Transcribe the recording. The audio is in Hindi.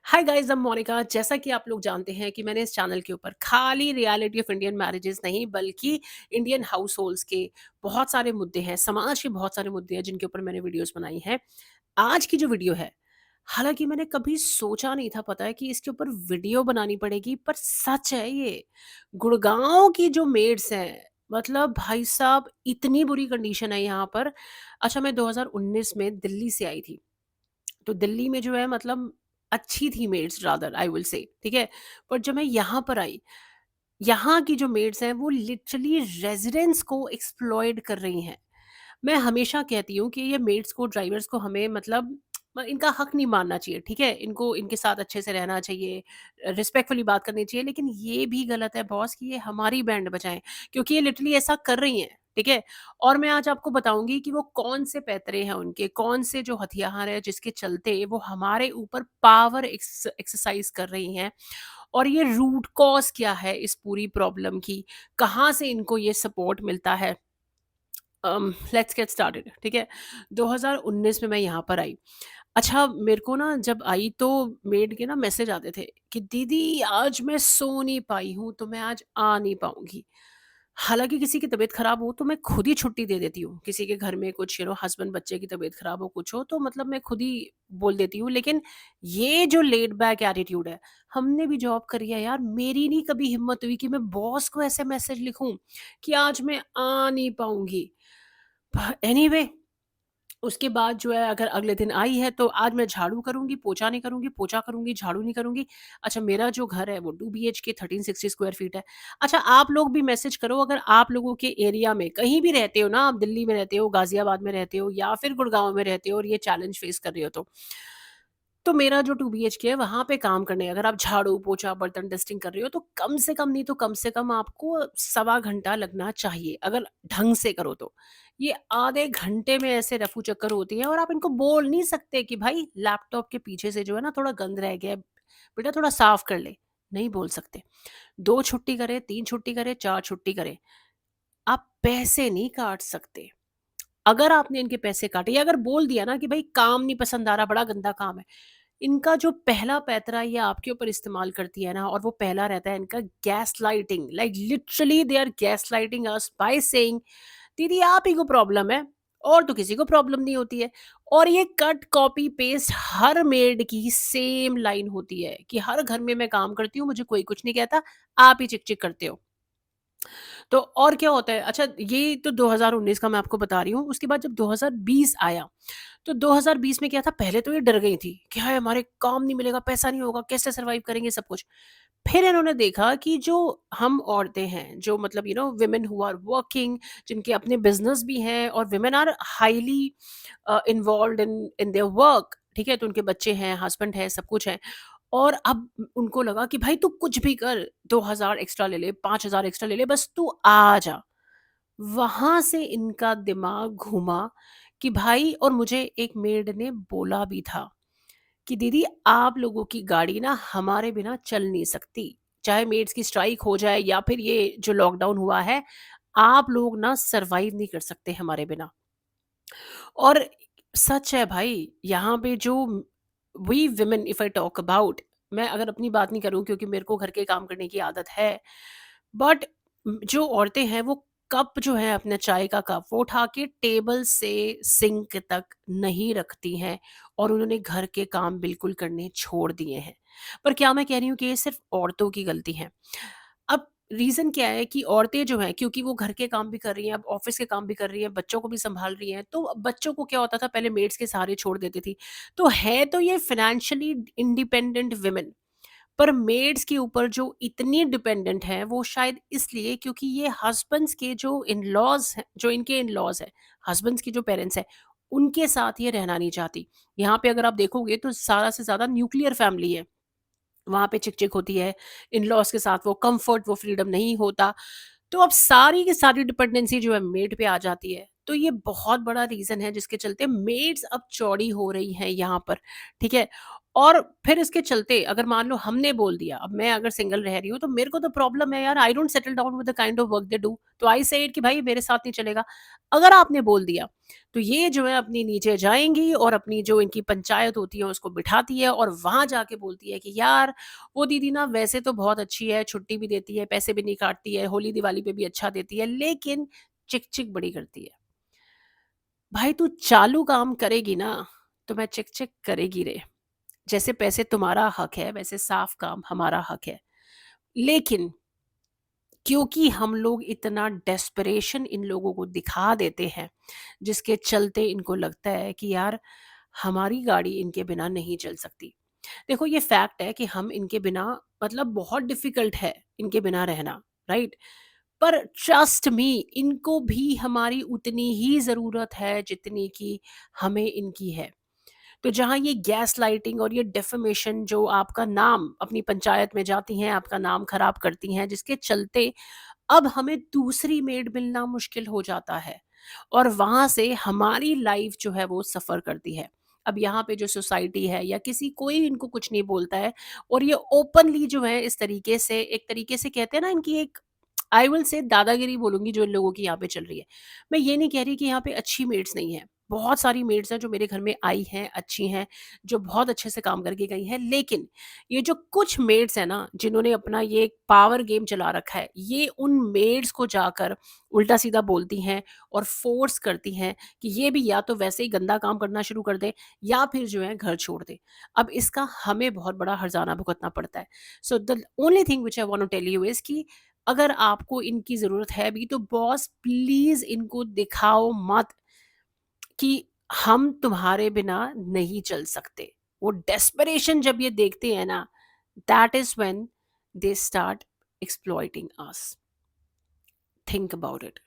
Hi guys, I'm Monika. जैसा कि आप लोग जानते हैं कि मैंने इस चैनल के ऊपर खाली रियलिटी ऑफ इंडियन मैरिजेस नहीं बल्कि इंडियन हाउस होल्ड्स के बहुत सारे मुद्दे हैं, समाज के बहुत सारे मुद्दे हैं जिनके ऊपर मैंने वीडियोस बनाई हैं। आज की जो वीडियो है, हालांकि मैंने कभी सोचा नहीं था, पता है, कि इसके ऊपर वीडियो बनानी पड़ेगी, पर सच है ये। गुड़गांव की जो मेड्स हैं, मतलब भाई साहब, इतनी बुरी कंडीशन है यहाँ पर। अच्छा, मैं 2019 में दिल्ली से आई थी। तो दिल्ली में जो है, मतलब अच्छी थी maids, rather I will say, ठीक है। पर जब मैं यहाँ पर आई, यहाँ की जो मेड्स हैं वो लिटरली रेजिडेंट्स को एक्सप्लॉयड कर रही हैं। मैं हमेशा कहती हूँ कि ये मेड्स को, ड्राइवर्स को हमें, मतलब इनका हक नहीं मानना चाहिए, ठीक है। इनको, इनके साथ अच्छे से रहना चाहिए, रिस्पेक्टफुली बात करनी चाहिए, लेकिन ये भी गलत है बॉस कि ये हमारी बैंड बजाएं, क्योंकि ये लिटरली ऐसा कर रही हैं, ठीक है। और मैं आज आपको बताऊंगी कि वो कौन से पैतरे हैं उनके, कौन से जो हथियार है जिसके चलते वो हमारे ऊपर पावर एक्सरसाइज कर रही हैं, और ये रूट कॉज क्या है इस पूरी प्रॉब्लम की, कहाँ से इनको ये सपोर्ट मिलता है। लेट्स गेट स्टार्टेड, ठीक है। 2019 में मैं यहाँ पर आई। अच्छा, मेरे को ना जब आई तो मेड के ना मैसेज आते थे कि दीदी आज मैं सो नहीं पाई हूँ, तो मैं आज आ नहीं पाऊंगी। हालांकि किसी की तबीयत खराब हो तो मैं खुद ही छुट्टी दे देती हूँ, किसी के घर में कुछ हस्बैंड बच्चे की तबीयत खराब हो, कुछ हो, तो मतलब मैं खुद ही बोल देती हूँ। लेकिन ये जो लेड बैक एटीट्यूड है, हमने भी जॉब करी है यार, मेरी नहीं कभी हिम्मत हुई कि मैं बॉस को ऐसे मैसेज लिखूं कि आज मैं आ नहीं पाऊंगी। एनीवे, उसके बाद जो है, अगर अगले दिन आई है तो आज मैं झाड़ू करूँगी, पोछा नहीं करूँगी, पोछा करूँगी, झाड़ू नहीं करूँगी। अच्छा, मेरा जो घर है वो 2 बीएचके 1360 स्क्वायर फीट है। अच्छा, आप लोग भी मैसेज करो, अगर आप लोगों के एरिया में कहीं भी रहते हो ना, आप दिल्ली में रहते हो, गाज़ियाबाद में रहते हो या फिर गुड़गाँव में रहते हो और ये चैलेंज फेस कर रहे हो तो मेरा जो 2 बीएचके है वहाँ पे काम करने, अगर आप झाड़ू, पोछा, बर्तन डस्टिंग कर रहे हो तो कम से कम नहीं तो कम से कम आपको सवा घंटा लगना चाहिए, अगर ढंग से करो तो। ये आधे घंटे में ऐसे रफू चक्कर होती है और आप इनको बोल नहीं सकते कि भाई लैपटॉप के पीछे से जो है ना थोड़ा गंद रह गया है, बेटा थोड़ा साफ कर ले। नहीं बोल सकते। 2 छुट्टी करे, 3 छुट्टी करे, 4 छुट्टी करे, आप पैसे नहीं काट सकते। अगर आपने इनके पैसे काटे या अगर बोल दिया ना कि भाई काम नहीं पसंद आ रहा, बड़ा गंदा काम है, इनका जो पहला पैतरा ये आपके ऊपर इस्तेमाल करती है ना, और वो पहला रहता है इनका gaslighting. Like literally they are gaslighting us by saying दीदी आप ही को प्रॉब्लम है, और तो किसी को प्रॉब्लम नहीं होती है। और ये कट कॉपी पेस्ट हर मेड की सेम लाइन होती है कि हर घर में मैं काम करती हूँ, मुझे कोई कुछ नहीं कहता, आप ही चिक चिक करते हो। तो और क्या होता है, अच्छा ये तो 2019 का मैं आपको बता रही हूँ। उसके बाद जब 2020 आया, तो 2020 में क्या था, पहले तो ये डर गई थी कि हाय हमारे काम नहीं मिलेगा, पैसा नहीं होगा, कैसे सरवाइव करेंगे सब कुछ। फिर इन्होंने देखा कि जो हम औरतें हैं, जो मतलब वुमेन हु आर वर्किंग, जिनके अपने बिजनेस भी हैं, और women are highly involve in in their work, ठीक है, तो उनके बच्चे हैं, हस्बैंड है, सब कुछ है। और अब उनको लगा कि भाई तू कुछ भी कर, 2000 एक्स्ट्रा ले ले, 5000 एक्स्ट्रा ले ले, बस तू आ जा। वहां से इनका दिमाग घूमा कि भाई, और मुझे एक मेड ने बोला भी था कि दीदी आप लोगों की गाड़ी ना हमारे बिना चल नहीं सकती, चाहे मेड्स की स्ट्राइक हो जाए या फिर ये जो लॉकडाउन हुआ है, आप लोग ना सरवाइव नहीं कर सकते हमारे बिना। और सच है भाई, यहाँ पे जो we women, if I talk about, मैं अगर अपनी बात नहीं करूँ क्योंकि मेरे को घर के काम करने की आदत है, बट जो औरतें हैं वो कप जो है, अपना चाय का कप, वो उठा के टेबल से सिंक तक नहीं रखती हैं, और उन्होंने घर के काम बिल्कुल करने छोड़ दिए हैं। पर क्या मैं कह रही हूँ कि ये सिर्फ औरतों की गलती है? अब रीज़न क्या है कि औरतें जो हैं, क्योंकि वो घर के काम भी कर रही हैं, अब ऑफ़िस के काम भी कर रही हैं, बच्चों को भी सँभाल रही हैं, तो बच्चों को क्या होता था, पहले मेड्स के सहारे छोड़ देती थी। तो है तो ये फ़ाइनेंशियली इंडिपेंडेंट वुमेन, पर मेड्स के ऊपर जो इतनी डिपेंडेंट हैं, वो शायद इसलिए क्योंकि ये हस्बैंड्स के जो इन-लॉज़ हैं, जो इनके इन-लॉज़ हैं, हस्बैंड्स के जो पेरेंट्स हैं, उनके साथ ये रहना नहीं चाहती। यहाँ पे अगर आप देखोगे तो ज़्यादा से ज़्यादा न्यूक्लियर फैमिली है। वहाँ पे चिक-चिक होती है, इन-लॉज़ के साथ वो कम्फ़र्ट, वो फ्रीडम नहीं होता। तो अब सारी की सारी डिपेंडेंसी जो है मेड पे आ जाती है। तो ये बहुत बड़ा रीज़न है जिसके चलते मेड्स अब चौड़ी हो रही हैं यहाँ पर, ठीक है? और फिर इसके चलते अगर मान लो हमने बोल दिया, अब मैं अगर सिंगल रह रही हूँ तो मेरे को तो प्रॉब्लम है यार, I don't settle down with the kind of work they do, तो आई से इट कि भाई मेरे साथ नहीं चलेगा। अगर आपने बोल दिया तो ये जो है अपनी नीचे जाएंगी और अपनी जो इनकी पंचायत होती है उसको बिठाती है और वहां जाके बोलती है कि यार वो दीदी ना वैसे तो बहुत अच्छी है, छुट्टी भी देती है, पैसे भी नहीं काटती है, होली दिवाली पे भी अच्छा देती है, लेकिन चिक चिक बड़ी करती है। भाई तू चालू काम करेगी ना तो मैं चिक चिक करेगी रे। जैसे पैसे तुम्हारा हक है वैसे साफ काम हमारा हक है। लेकिन क्योंकि हम लोग इतना डेस्परेशन इन लोगों को दिखा देते हैं जिसके चलते इनको लगता है कि यार हमारी गाड़ी इनके बिना नहीं चल सकती। देखो ये फैक्ट है कि हम इनके बिना मतलब बहुत डिफिकल्ट है इनके बिना रहना, राइट? पर ट्रस्ट मी इनको भी हमारी उतनी ही ज़रूरत है जितनी कि हमें इनकी है। तो जहाँ ये गैस लाइटिंग और ये डेफेमेशन जो आपका नाम अपनी पंचायत में जाती हैं, आपका नाम खराब करती हैं, जिसके चलते अब हमें दूसरी मेड मिलना मुश्किल हो जाता है और वहाँ से हमारी लाइफ जो है वो सफ़र करती है। अब यहाँ पे जो सोसाइटी है या किसी कोई इनको कुछ नहीं बोलता है और ये ओपनली जो है इस तरीके से एक तरीके से कहते हैं ना इनकी एक आई विल से दादागिरी बोलूँगी जो इन लोगों की यहाँ पे चल रही है। मैं ये नहीं कह रही कि यहाँ पे अच्छी मेड्स नहीं हैं। बहुत सारी मेड्स हैं जो मेरे घर में आई हैं, अच्छी हैं, जो बहुत अच्छे से काम करके गई हैं। लेकिन ये जो कुछ मेड्स हैं ना, जिन्होंने अपना ये एक पावर गेम चला रखा है, ये उन मेड्स को जाकर उल्टा-सीधा बोलती हैं और फ़ोर्स करती हैं कि ये भी या तो वैसे ही गंदा काम करना शुरू कर दें या फिर जो है घर छोड़ दें। अब इसका हमें बहुत बड़ा हर्जाना भुगतना पड़ता है। So the only thing which I want to tell you is कि अगर आपको इनकी ज़रूरत है भी तो बॉस प्लीज़ इनको दिखाओ मत कि हम तुम्हारे बिना नहीं चल सकते। वो डेस्परेशन जब ये देखते हैं ना, that is when they start exploiting us. Think about it.